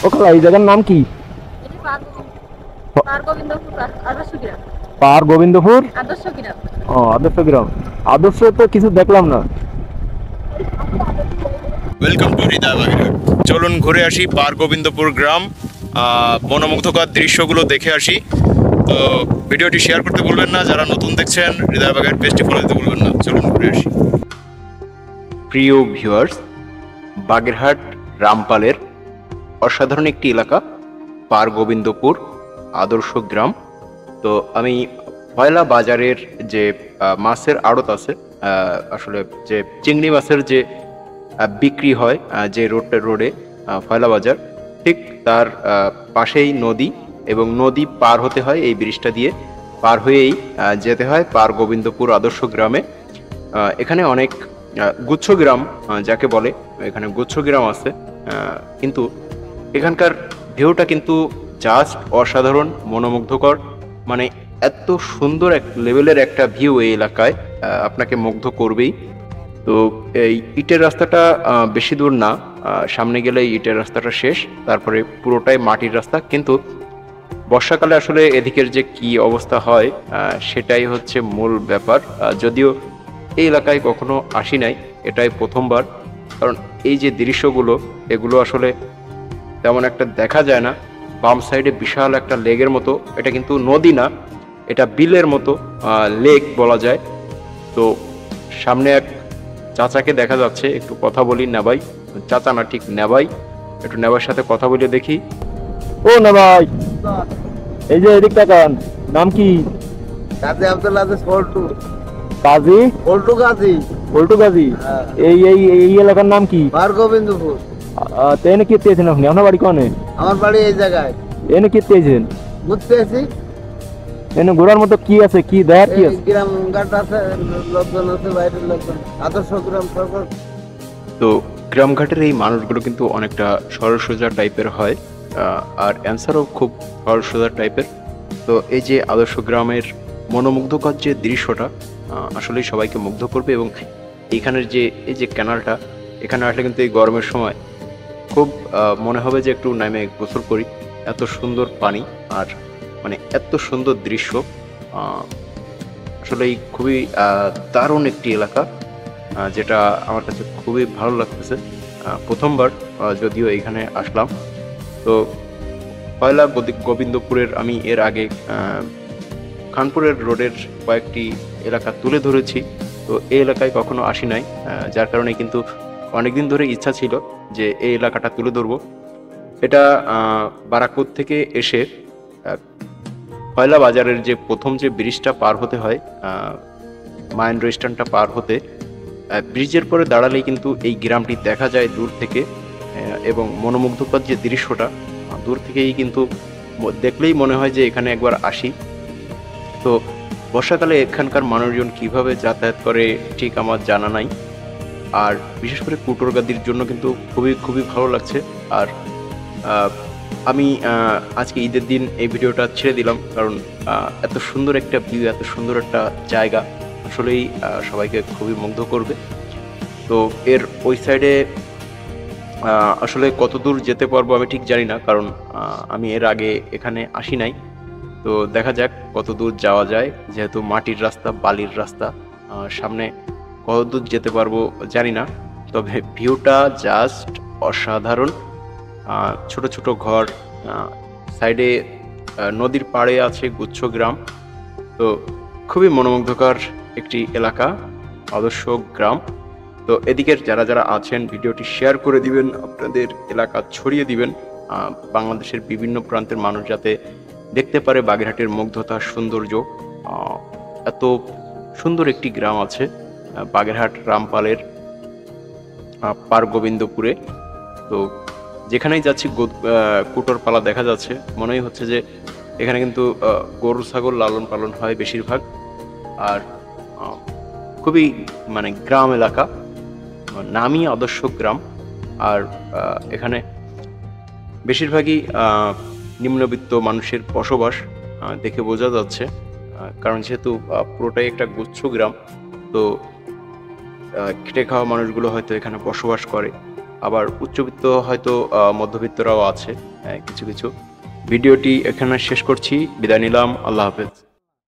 ও খালা, এই জায়গার নাম কি? পাহাড় গোবিন্দপুর আদর্শ গ্রাম। আদর্শ তো কিছু দেখলাম না। ওয়েলকাম টু হৃদয় বাগেরহাট। চলুন ঘুরে আসি পাহাড় গোবিন্দপুর গ্রাম, মনোমুগ্ধকর দৃশ্যগুলো দেখে আসি। তো ভিডিওটি শেয়ার করতে ভুলবেন না, যারা নতুন দেখছেন হৃদয় বাগেরহাট পেজটি ফলো দিতে ভুলবেন না। চলুন ঘুরে আসি। প্রিয় ভিউয়ার্স, বাগেরহাট রামপালের অসাধারণ একটি এলাকা পাহাড় গোবিন্দপুর আদর্শ গ্রাম। তো আমি পয়লা বাজারের যে মাছের আড়ত আছে, আসলে যে চিংড়ি মাছের যে বিক্রি হয় যে রোডে পয়লা বাজার, ঠিক তার পাশেই নদী, এবং নদী পার হতে হয় এই ব্রিজটা দিয়ে, পার হয়েই যেতে হয় পাহাড় গোবিন্দপুর আদর্শ গ্রামে। এখানে অনেক গুচ্ছ গ্রাম যাকে বলে, এখানে গুচ্ছ গ্রাম আছে, কিন্তু এখানকার ভিউটা কিন্তু জাস্ট অসাধারণ, মনোমুগ্ধকর। মানে এত সুন্দর এক লেভেলের একটা ভিউ এই এলাকায় আপনাকে মুগ্ধ করবেই। তো এই ইটের রাস্তাটা বেশি দূর না, সামনে গেলে ইটের রাস্তাটা শেষ, তারপরে পুরোটাই মাটির রাস্তা। কিন্তু বর্ষাকালে আসলে এদিকের যে কি অবস্থা হয় সেটাই হচ্ছে মূল ব্যাপার। যদিও এই এলাকায় কখনো আসি নাই, এটাই প্রথমবার। কারণ এই যে দৃশ্যগুলো, এগুলো আসলে তেমন একটা দেখা যায় না। বাম সাইডে বিশাল একটা লেকের মতো, এটা কিন্তু নদী না, এটা বিলের মতো লেক বলা যায়। তো সামনে এক চাচাকে দেখা যাচ্ছে, একটু কথা বলি। নেবাই, চাচা না ঠিক নেবাই, একটু নেবার সাথে কথা বলে দেখি। ও না ভাই, এই যে এদিক তাকান, নাম কি? কাজী আব্দুল আজিজ পল্টু। কাজী পল্টু কাজী। পল্টু কাজী। এই এই এই এলাকার নাম কি? পাহাড় গোবিন্দপুর। তো এনে কি পেয়েছেন আপনি? আপনার বাড়ি কোনে? আমার বাড়ি এই জায়গায়। এনে কি পেয়েছেন? ঘুরতে এসেছি। এনে ঘোরার মতো কি আছে, কি দেখার কি আছে? গ্রাম ঘাট আছে, লোকজন আছে, বাইরের লোকজন। আদর্শ গ্রাম সরকার। তো গ্রামঘাটের এই মানুষগুলো কিন্তু অনেকটা সরল সোজা টাইপের হয়, আর অ্যান্সারও খুব সরল সোজা টাইপের। তো এই যে আদর্শ গ্রামের মনোমুগ্ধকর যে দৃশ্যটা আসলেই সবাইকে মুগ্ধ করবে। এবং এইখানের যে এই যে ক্যানালটা, এখানে আসলে কিন্তু এই গরমের সময় খুব মনে হবে যে একটু নামে গোসল করি, এত সুন্দর পানি আর মানে এত সুন্দর দৃশ্য। আসলেই খুবই দারুণ একটি এলাকা, যেটা আমার কাছে খুবই ভালো লাগতেছে। প্রথমবার যদিও এখানে আসলাম। তো পয়লা গোবিন্দপুরের আমি এর আগে খানপুরের রোডের কয়েকটি এলাকা তুলে ধরেছি। তো এই এলাকায় কখনো আসি নাই, যার কারণে কিন্তু অনেকদিন ধরে ইচ্ছা ছিল যে এই এলাকাটা তুলে ধরবো। এটা বারাকপুর থেকে এসে পয়লা বাজারের যে প্রথম যে ব্রিজটা পার হতে হয়, মাহেন্দ্র স্ট্যান্ডটা পার হতে, ব্রিজের পরে দাঁড়ালেই কিন্তু এই গ্রামটি দেখা যায় দূর থেকে। এবং মনোমুগ্ধকর যে দৃশ্যটা দূর থেকেই কিন্তু দেখলেই মনে হয় যে এখানে একবার আসি। তো বর্ষাকালে এখানকার মানুষজন কিভাবে যাতায়াত করে ঠিক আমার জানা নাই। আর বিশেষ করে কুটোরগাদির জন্য কিন্তু খুবই খুবই ভালো লাগছে। আর আমি আজকে ঈদের দিন এই ভিডিওটা ছেড়ে দিলাম, কারণ এত সুন্দর একটা ভিউ, এত সুন্দর একটা জায়গা আসলেই সবাইকে খুবই মুগ্ধ করবে। তো এর ওই সাইডে আসলে কত দূর যেতে পারবো আমি ঠিক জানি না, কারণ আমি এর আগে এখানে আসি নাই। তো দেখা যাক কত দূর যাওয়া যায়, যেহেতু মাটির রাস্তা, বালির রাস্তা, সামনে কত দূর যেতে পারবো জানি না। তবে ভিউটা জাস্ট অসাধারণ। ছোট ছোট ঘর, সাইডে নদীর পাড়ে আছে গুচ্ছ গ্রাম। তো খুবই মনোমুগ্ধকর একটি এলাকা আদর্শ গ্রাম। তো এদিকের যারা যারা আছেন ভিডিওটি শেয়ার করে দিবেন, আপনাদের এলাকা ছড়িয়ে দিবেন, বাংলাদেশের বিভিন্ন প্রান্তের মানুষ যাতে দেখতে পারে বাগেরহাটের মুগ্ধতা, সৌন্দর্য। এত সুন্দর একটি গ্রাম আছে বাগেরহাট রামপালের পাহাড় গোবিন্দপুরে। তো যেখানেই যাচ্ছি কুটোর পালা দেখা যাচ্ছে, মনেই হচ্ছে যে এখানে কিন্তু গরু ছাগল লালন পালন হয় বেশিরভাগ। আর খুবই মানে গ্রাম এলাকা, নামই আদর্শ গ্রাম। আর এখানে বেশিরভাগই নিম্নবিত্ত মানুষের বসবাস দেখে বোঝা যাচ্ছে, কারণ যেহেতু পুরোটাই একটা গুচ্ছ গ্রাম। তো খেটে খাওয়া মানুষগুলো হয়তো এখানে বসবাস করে, আবার উচ্চবিত্ত হয়তো মধ্যবিত্তরাও আছে কিছু কিছু। ভিডিওটি এখানে শেষ করছি, বিদায় নিলাম, আল্লাহ হাফেজ।